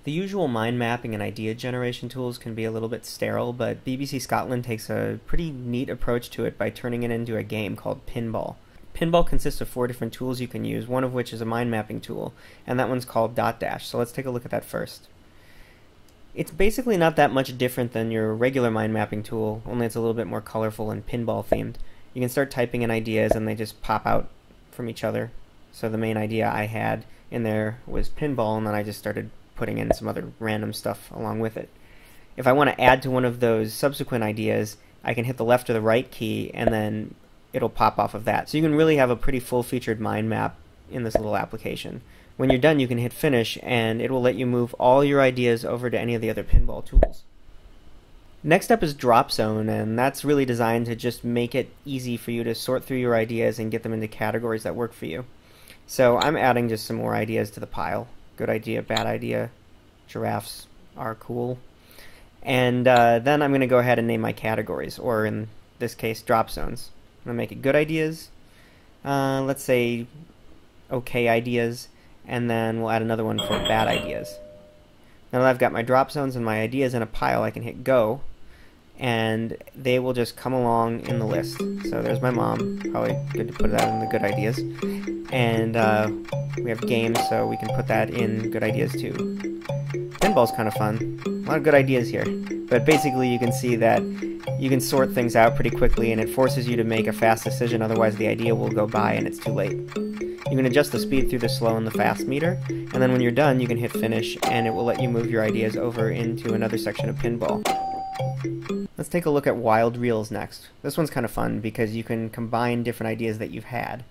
The usual mind mapping and idea generation tools can be a little bit sterile, but BBC Scotland takes a pretty neat approach to it by turning it into a game called Pinball. Pinball consists of 4 different tools you can use, one of which is a mind mapping tool, and that one's called dot dash, so let's take a look at that first. It's basically not that much different than your regular mind mapping tool, only it's a little bit more colorful and pinball themed. You can start typing in ideas and they just pop out from each other. So the main idea I had in there was pinball, and then I just started putting in some other random stuff along with it. If I want to add to one of those subsequent ideas, I can hit the left or the right key and then it'll pop off of that. So you can really have a pretty full-featured mind map in this little application. When you're done, you can hit finish and it will let you move all your ideas over to any of the other pinball tools. Next up is Drop Zone, and that's really designed to just make it easy for you to sort through your ideas and get them into categories that work for you. So I'm adding just some more ideas to the pile. Good idea, bad idea, giraffes are cool. And then I'm going to go ahead and name my categories, or in this case, drop zones. I'm going to make it good ideas, let's say okay ideas, and then we'll add another one for bad ideas. Now that I've got my drop zones and my ideas in a pile, I can hit go, and they will just come along in the list. So there's my mom, probably good to put that in the good ideas. And we have games, so we can put that in good ideas too. Pinball's kind of fun. A lot of good ideas here. But basically you can see that you can sort things out pretty quickly, and it forces you to make a fast decision, otherwise the idea will go by and it's too late. You can adjust the speed through the slow and the fast meter, and then when you're done you can hit finish and it will let you move your ideas over into another section of Pinball. Let's take a look at Wild Reels next. This one's kind of fun because you can combine different ideas that you've had.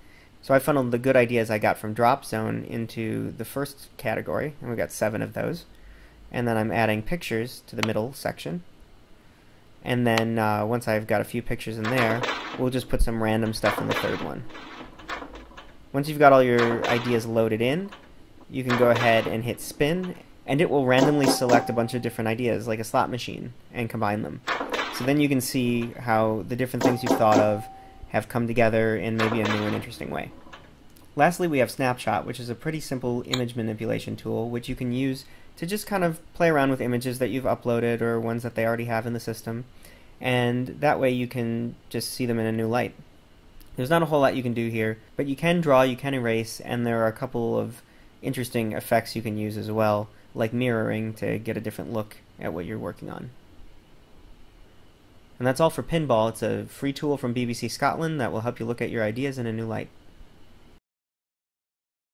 So I funneled the good ideas I got from Drop Zone into the first category, and we got 7 of those. And then I'm adding pictures to the middle section. And then once I've got a few pictures in there, we'll just put some random stuff in the third one. Once you've got all your ideas loaded in, you can go ahead and hit spin, and it will randomly select a bunch of different ideas, like a slot machine, and combine them. So then you can see how the different things you've thought of have come together in maybe a new and interesting way. Lastly, we have Snapshot, which is a pretty simple image manipulation tool, which you can use to just kind of play around with images that you've uploaded or ones that they already have in the system, and that way you can just see them in a new light. There's not a whole lot you can do here, but you can draw, you can erase, and there are a couple of interesting effects you can use as well, like mirroring to get a different look at what you're working on. And that's all for Pinball. It's a free tool from BBC Scotland that will help you look at your ideas in a new light.